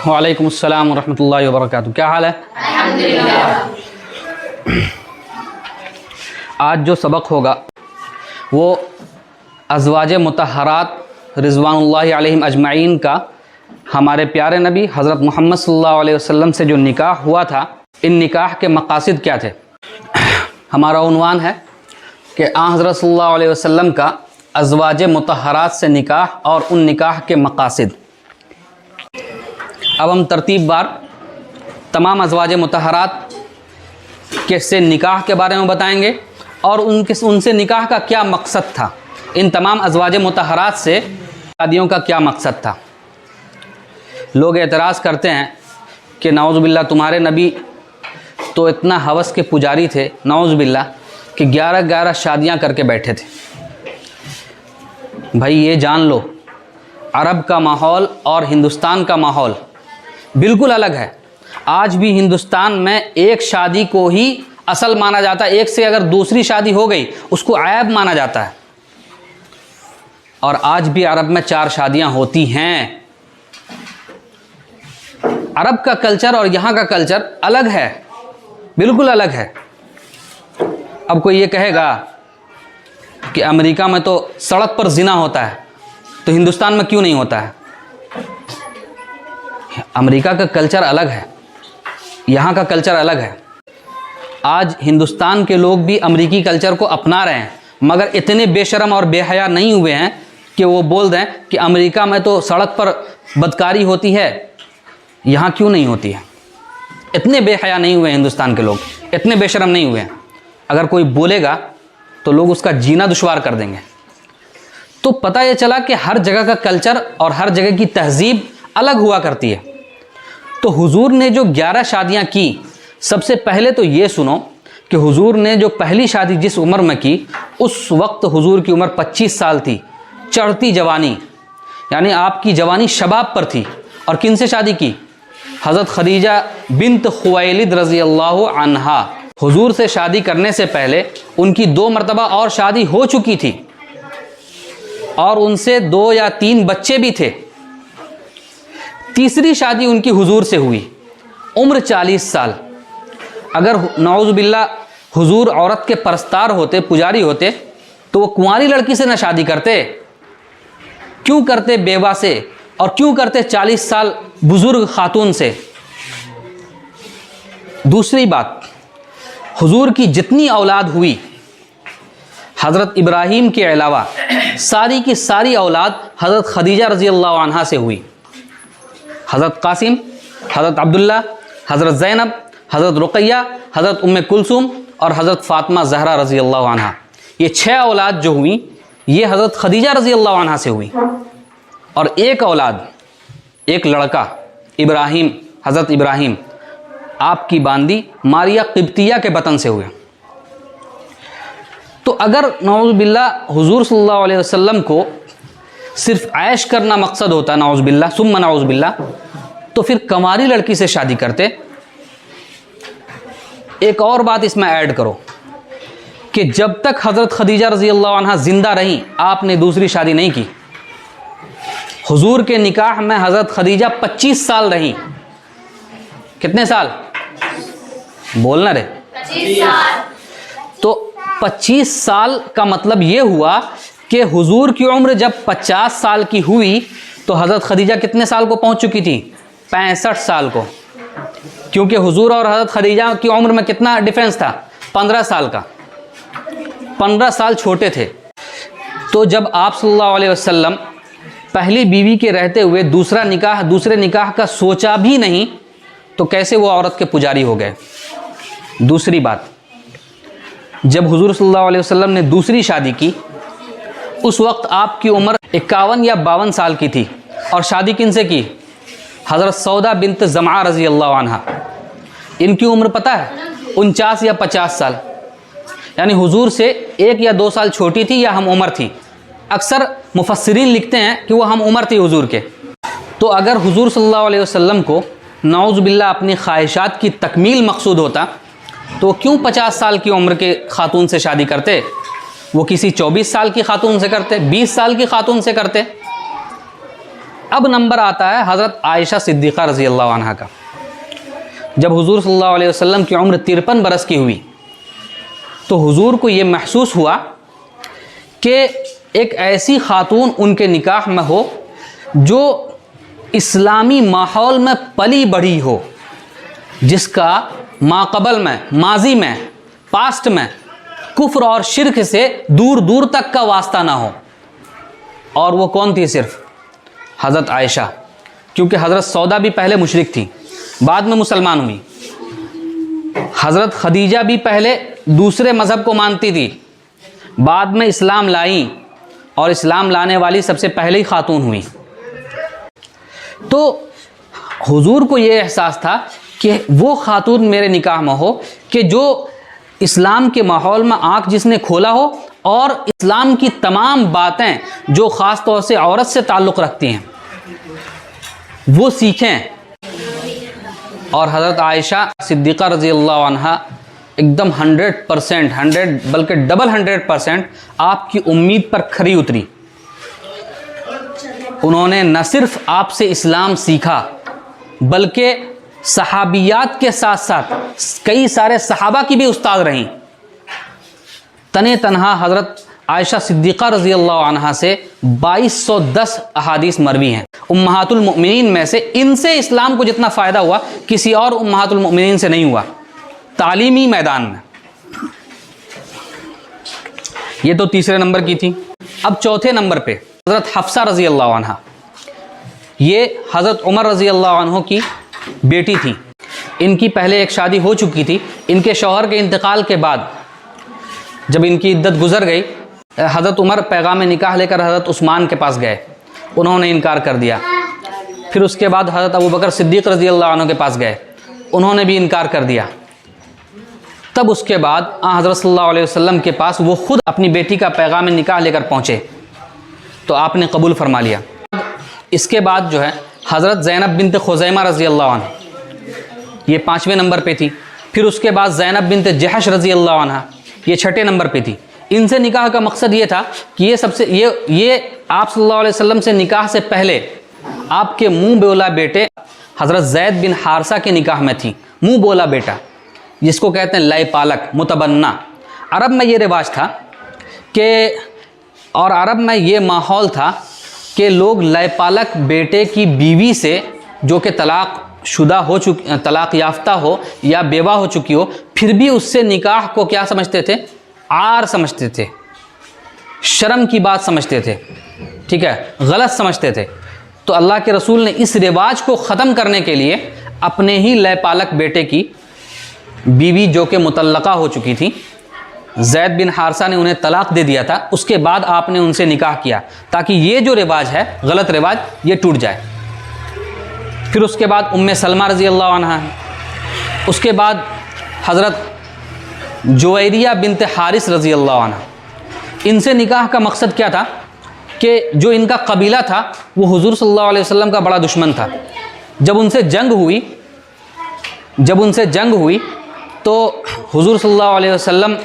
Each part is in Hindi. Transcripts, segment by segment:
वालेकुम अस्सलाम वरहमतुल्लाहि वबरकातुहू। क्या हाल है? आज जो सबक होगा वो अज़वाज मुतहरात रिज़वानुल्लाहि अलैहिम अजमाइन का हमारे प्यारे नबी हज़रत मोहम्मद सल्लल्लाहु अलैहि वसल्लम से जो निकाह हुआ था, इन निकाह के मक़ासिद क्या थे। हमारा उन्वान है कि हज़रत सल्लल्लाहु अलैहि वसल्लम का अज़वाज मुतहरात से निकाह और उन निकाह के मक़ासिद। अब हम तरतीब बार तमाम अज़वाज मुतहरात के से निकाह के बारे में बताएंगे और उनसे निकाह का क्या मकसद था। इन तमाम अज़वाज मुतहरात से शादियों का क्या मकसद था। लोग एतराज़ करते हैं कि नाउज़ बिल्लाह तुम्हारे नबी तो इतना हवस के पुजारी थे, नाउज़ बिल्लाह, कि 11 शादियां करके बैठे थे। भाई ये जान लो, अरब का माहौल और हिंदुस्तान का माहौल बिल्कुल अलग है। आज भी हिंदुस्तान में एक शादी को ही असल माना जाता है, एक से अगर दूसरी शादी हो गई उसको ऐब माना जाता है। और आज भी अरब में 4 शादियां होती हैं। अरब का कल्चर और यहाँ का कल्चर अलग है, बिल्कुल अलग है। अब कोई ये कहेगा कि अमेरिका में तो सड़क पर जिना होता है, तो हिंदुस्तान में क्यों नहीं होता है। अमेरिका का कल्चर अलग है, यहाँ का कल्चर अलग है। आज हिंदुस्तान के लोग भी अमेरिकी कल्चर को अपना रहे हैं, मगर इतने बेशरम और बेहया नहीं हुए हैं कि वो बोल दें कि अमेरिका में तो सड़क पर बदकारी होती है, यहाँ क्यों नहीं होती है। इतने बेहया नहीं हुए हिंदुस्तान के लोग, इतने बेशरम नहीं हुए हैं। अगर कोई बोलेगा तो लोग उसका जीना दुश्वार कर देंगे। तो पता ये चला कि हर जगह का कल्चर और हर जगह की तहजीब अलग हुआ करती है। तो हुजूर ने जो 11 शादियां की, सबसे पहले तो ये सुनो कि हुजूर ने जो पहली शादी जिस उम्र में की, उस वक्त हुजूर की उम्र 25 साल थी, चढ़ती जवानी, यानी आपकी जवानी शबाब पर थी। और किन से शादी की? हज़रत खदीजा बिन्त खुवैलिद रज़ी अल्लाह अन्हा। हुजूर से शादी करने से पहले उनकी 2 मरतबा और शादी हो चुकी थी और उनसे 2 या 3 बच्चे भी थे। तीसरी शादी उनकी हुजूर से हुई, उम्र 40 साल। अगर नौज़ बिल्लाह हुजूर औरत के परस्तार होते, पुजारी होते, तो वो कुंवारी लड़की से न शादी करते। क्यों करते बेवा से, और क्यों करते 40 साल बुजुर्ग खातून से। दूसरी बात, हुजूर की जितनी औलाद हुई, हज़रत इब्राहीम के अलावा सारी की सारी औलाद हज़रत खदीजा रज़ी अल्लाह अन्हा से हुई। हज़रत कासिम, हज़रत अब्दुल्ला, हज़रत ज़ैनब, हज़रत रुक़ैया, हज़रत उम्मे कुलसूम और हज़रत फ़ातिमा ज़हरा रज़ी अल्लाह अन्हा, ये 6 औलाद जो हुई, ये हज़रत खदीजा रज़ी अल्लाह अन्हा से हुई। और एक औलाद, एक लड़का इब्राहीम, हज़रत इब्राहीम, आपकी बांदी मारिया क़िब्तिया के बतन से हुए। तो अगर नऊज़ बिल्लाह हुजूर सल्लल्लाहु अलैहि वसल्लम को सिर्फ ऐश करना मकसद होता, नऊज़ बिल्लाह सुम्मा नऊज़ बिल्लाह, तो फिर कमारी लड़की से शादी करते। एक और बात इसमें ऐड करो कि जब तक हज़रत खदीजा रज़ी अल्लाह अन्हा ज़िंदा रहीं, आपने दूसरी शादी नहीं की। हुजूर के निकाह में हज़रत खदीजा 25 साल रहीं। कितने साल? बोलना रे। 25 साल। तो 25 साल का मतलब ये हुआ कि हुजूर की उम्र जब 50 साल की हुई तो हज़रत खदीजा कितने साल को पहुंच चुकी थी? 65 साल को। क्योंकि हुजूर और हज़रत खदीजा की उम्र में कितना डिफरेंस था? 15 साल का। 15 साल छोटे थे। तो जब आप सल्लल्लाहु अलैहि वसल्लम पहली बीवी के रहते हुए दूसरे निकाह का सोचा भी नहीं, तो कैसे वो औरत के पुजारी हो गए। दूसरी बात, जब हुजूर सल्लल्लाहु अलैहि वसल्लम ने दूसरी शादी की, उस वक्त आपकी उम्र 51 या 52 साल की थी। और शादी किन से की? हज़रत सौदा बिन्त ज़मा रज़ी अल्लाह अन्हा। इनकी उम्र पता है? 49 या 50 साल, यानी हुजूर से 1 या 2 साल छोटी थी या हम उम्र थी। अक्सर मुफस्सिरीन लिखते हैं कि वो हम उम्र थी हुजूर के। तो अगर हुजूर सल्लल्लाहु अलैहि वसल्लम को नऊज़ बिल्लाह अपनी ख्वाहिशात की तकमील मकसूद होता, तो क्यों 50 साल की उम्र के खातून से शादी करते? वो किसी 24 साल की खातून से करते, 20 साल की खातून से करते। अब नंबर आता है हज़रत आयशा सिद्दीक़ा रज़ी अल्लाह अन्हा का। जब हुज़ूर सल्लल्लाहु अलैहि वसल्लम की उम्र 53 बरस की हुई तो हुज़ूर को ये महसूस हुआ कि एक ऐसी ख़ातून उनके निकाह में हो जो इस्लामी माहौल में पली बढ़ी हो, जिसका माक़बल में, माजी में, पास्ट में कुफ्र और शिर्क से दूर दूर तक का वास्ता ना हो। और वो कौन थी? सिर्फ हज़रत आयशा, क्योंकि हज़रत सौदा भी पहले मुशरिक थी, बाद में मुसलमान हुई। हज़रत खदीजा भी पहले दूसरे मज़हब को मानती थी, बाद में इस्लाम लाई और इस्लाम लाने वाली सबसे पहले ही ख़ातून हुई। तो हुजूर को ये एहसास था कि वो ख़ातून मेरे निकाह में हो कि जो इस्लाम के माहौल में आँख जिसने खोला हो और इस्लाम की तमाम बातें जो ख़ास तौर से औरत से ताल्लुक़ रखती हैं वो सीखें। और हज़रत आयशा सिद्दीक़ा रज़ी अल्लाह अन्हा एकदम 100%, 100 बल्कि डबल 100% आपकी उम्मीद पर खरी उतरी। उन्होंने न सिर्फ आपसे इस्लाम सीखा बल्कि सहाबियात के साथ साथ कई सारे सहाबा की भी उस्ताद रहीं। तने तनहा हज़रत आयशा सिद्दीक़ा रज़ी अल्लाह अन्हा से 2210 अहादीस मरवी हैं। उम्महातुल मुमिनीन में से इनसे इस्लाम को जितना फ़ायदा हुआ किसी और उम्महातुल मुमिनीन से नहीं हुआ तालीमी मैदान में। ये तो तीसरे नंबर की थी। अब चौथे नंबर पे हज़रत हफ्सा रज़ी अल्लाह अन्हा, ये हज़रत उमर रज़ी अल्लाह अन्हु की बेटी थी। इनकी पहले एक शादी हो चुकी थी। इनके शौहर के इंतकाल के बाद जब इनकी इद्दत गुजर गई, हज़रत उमर पैगाम निकाह लेकर हज़रत उस्मान के पास गए, उन्होंने इनकार कर दिया। फिर उसके बाद हज़रत अबू बकर सिद्दीक़ रज़ी अल्लाह अन्हु के पास गए, उन्होंने भी इनकार कर दिया। तब उसके बाद हज़रत सल्लल्लाहु अलैहि वसल्लम के पास वो ख़ुद अपनी बेटी का पैगाम निकाह लेकर पहुँचे तो आपने कबूल फरमा लिया। इसके बाद जो है हज़रत ज़ैनब बिनत खुज़ैमा रज़ी अल्लाह अन्हा, ये 5वें नंबर पे थी। फिर उसके बाद ज़ैनब बिनत जहश रज़ी अल्लाह अन्हा, ये 6ठे नंबर पे थी। इनसे निकाह का मकसद ये था कि ये आप सल्लल्लाहु अलैहि वसल्लम से निकाह से पहले आपके मुँह बोला बेटे हज़रत ज़ैद बिन हारसा के निकाह में थी। मुँह बोला बेटा जिसको कहते हैं लय पालक, मुतबन्ना। अरब में ये रिवाज था कि और अरब में ये माहौल था कि लोग लय पालक बेटे की बीवी से जो कि तलाक़ शुदा हो चुकी, तलाक़ याफ्ता हो या बेवा हो चुकी हो, फिर भी उससे निकाह को क्या समझते थे? आर समझते थे, शर्म की बात समझते थे, ठीक है, गलत समझते थे। तो अल्लाह के रसूल ने इस रिवाज को ख़त्म करने के लिए अपने ही लय पालक बेटे की बीवी जो कि मुतल्लक़ा हो चुकी थी, ज़ैद बिन हारसा ने उन्हें तलाक़ दे दिया था, उसके बाद आपने उनसे निकाह किया ताकि ये जो रिवाज है, गलत रिवाज, ये टूट जाए। फिर उसके बाद उम्मे सलमा रज़ी अल्लाह अन्हा, उसके बाद हज़रत जुवैरिया बिनत हारिस रज़ी अल्लाह अन्हा। इनसे निकाह का मकसद क्या था कि जो इनका कबीला था वो हुज़ूर सल्लल्लाहु अलैहि वसल्लम का बड़ा दुश्मन था। जब उनसे जंग हुई तो हुज़ूर सल्लल्लाहु अलैहि वसल्लम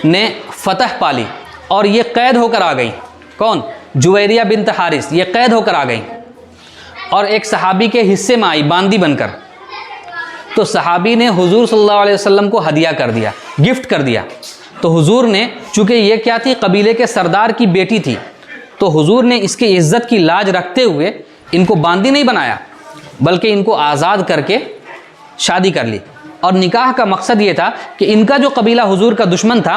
ने फ़तह पाली और ये कैद होकर आ गई। कौन? जुवैरिया बिनत हारिस, ये कैद होकर आ गई और एक सहाबी के हिस्से में आई बांदी बनकर। तो सहाबी ने हुज़ूर सल्लल्लाहु अलैहि वसल्लम को हदिया कर दिया, गिफ्ट कर दिया। तो हुज़ूर ने, चूँकि ये क्या थी, कबीले के सरदार की बेटी थी, तो हुज़ूर ने इसकी इज़्ज़त की लाज रखते हुए इनको बांदी नहीं बनाया बल्कि इनको आज़ाद करके शादी कर ली। और निकाह का मकसद ये था कि इनका जो कबीला हुज़ूर का दुश्मन था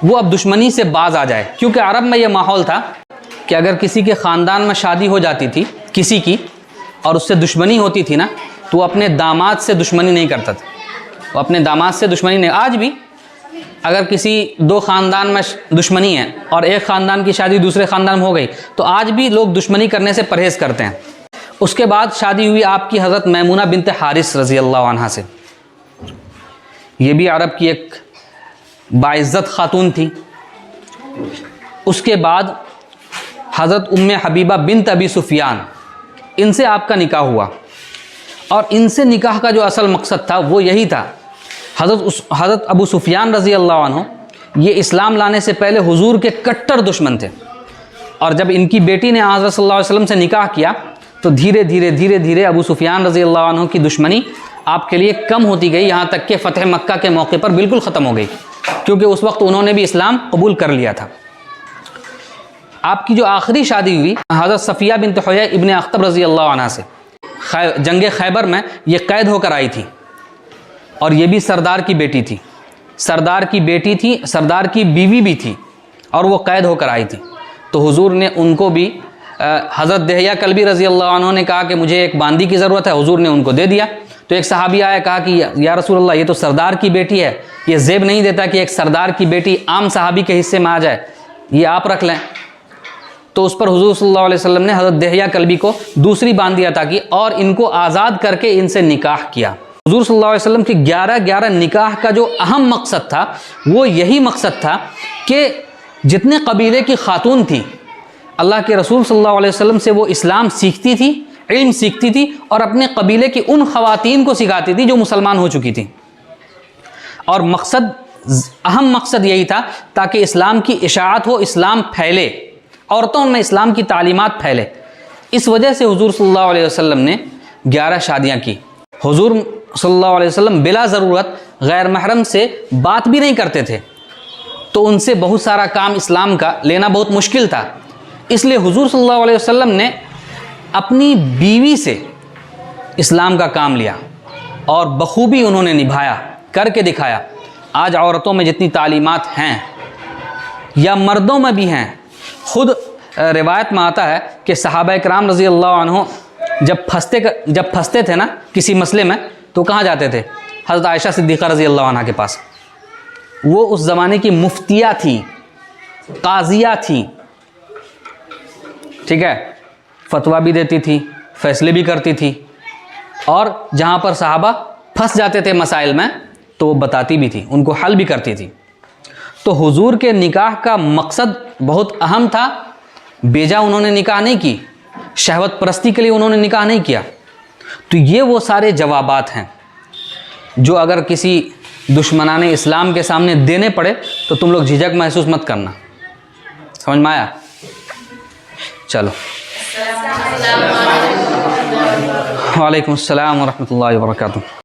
वो अब दुश्मनी से बाज आ जाए, क्योंकि अरब में ये माहौल था कि अगर किसी के ख़ानदान में शादी हो जाती थी किसी की और उससे दुश्मनी होती थी ना, तो वो अपने दामाद से दुश्मनी नहीं करता था, वो अपने दामाद से दुश्मनी नहीं। आज भी अगर किसी दो ख़ानदान में दुश्मनी है और एक ख़ानदान की शादी दूसरे ख़ानदान में हो गई तो आज भी लोग दुश्मनी करने से परहेज़ करते हैं। उसके बाद शादी हुई आपकी हज़रत मैमूना बिनत हारिस रज़ी अल्लाह अन्हा से। ये भी अरब की एक बाइज़्ज़त ख़ातून थी। उसके बाद हज़रत उम्मे हबीबा बिनत अबी सुफियान, इनसे आपका निकाह हुआ और इनसे निकाह का जो असल मकसद था वो यही था। हज़रत अबू सुफियान रज़ी अल्लाह अन्हु ये इस्लाम लाने से पहले हुज़ूर के कट्टर दुश्मन थे और जब इनकी बेटी ने हज़रत सल्लल्लाहु अलैहि वसल्लम से निकाह किया तो धीरे धीरे धीरे धीरे अबू सुफियान रज़ी अल्लाह अन्हु की दुश्मनी आपके लिए कम होती गई, यहाँ तक कि फ़तह मक्का के मौके पर बिल्कुल ख़त्म हो गई, क्योंकि उस वक्त उन्होंने भी इस्लाम कबूल कर लिया था। आपकी जो आखिरी शादी हुई हज़रत सफ़िया बिन्त हुयय इब्न अख्तब रज़ी अल्लाह अन्हा से, जंग खैबर में ये कैद होकर आई थी, और ये भी सरदार की बेटी थी, सरदार की बेटी थी, सरदार की बीवी भी थी, और वो कैद होकर आई थी। तो हुजूर ने उनको भी हज़रत दहिया कल्बी रज़ी अल्लाह अन्हु ने कहा कि मुझे एक बांदी की ज़रूरत है, हुजूर ने उनको दे दिया। तो एक सहाबी आया, कहा कि या रसूल अल्लाह, ये तो सरदार की बेटी है, ये ज़ेब नहीं देता कि एक सरदार की बेटी आम सहाबी के हिस्से में आ जाए, ये आप रख लें। तो उस पर हुजूर सल्लल्लाहु अलैहि वसल्लम ने हज़रत दहिया कल्बी को दूसरी बांदी अता की और इनको आज़ाद करके इनसे निकाह किया। हुजूर सल्लल्लाहु अलैहि वसल्लम के 11 निकाह का जो अहम मकसद था वो यही मकसद था कि जितने कबीले की खातून थी, अल्लाह के रसूल सल्लल्लाहु अलैहि वसल्लम से वो इस्लाम सीखती थी, इल्म सीखती थी, और अपने कबीले की उन ख़वातीन को सिखाती थी जो मुसलमान हो चुकी थी। और मकसद, अहम मकसद यही था ताकि इस्लाम की इशाअत हो, इस्लाम फैले, औरतों में इस्लाम की तालीमात फैले। इस वजह से हुजूर सल्लल्लाहु अलैहि वसल्लम ने 11 शादियाँ की। हुजूर सल्लल्लाहु अलैहि वसल्लम बिला ज़रूरत गैर महरम से बात भी नहीं करते थे, तो उनसे बहुत सारा काम इस्लाम का लेना बहुत मुश्किल था। इसलिए हुजूर सल्लल्लाहु अलैहि वसल्लम ने अपनी बीवी से इस्लाम का काम लिया और बखूबी उन्होंने निभाया, करके दिखाया। आज औरतों में जितनी तालीमात हैं या मर्दों में भी हैं, खुद रिवायत में आता है कि सहाबा किराम रज़ी अल्लाह अन्हु जब फंसते थे ना किसी मसले में, तो कहाँ जाते थे? हज़रत आयशा सिद्दीक़ा रज़ी अल्लाह अन्हा के पास। वो उस ज़माने की मुफ्तिया थी, काजिया थी, ठीक है, फतवा भी देती थी, फैसले भी करती थी, और जहाँ पर सहाबा फंस जाते थे मसाइल में तो वो बताती भी थी, उनको हल भी करती थी। तो हुजूर के निकाह का मकसद बहुत अहम था। बेजा उन्होंने निकाह नहीं की, शहवत परस्ती के लिए उन्होंने निकाह नहीं किया। तो ये वो सारे जवाबात हैं जो अगर किसी दुश्मनाने इस्लाम के सामने देने पड़े तो तुम लोग झिझक महसूस मत करना। समझ में आया? चलो, वालेकुम अस्सलाम व रहमतुल्लाहि व बरकातुहू।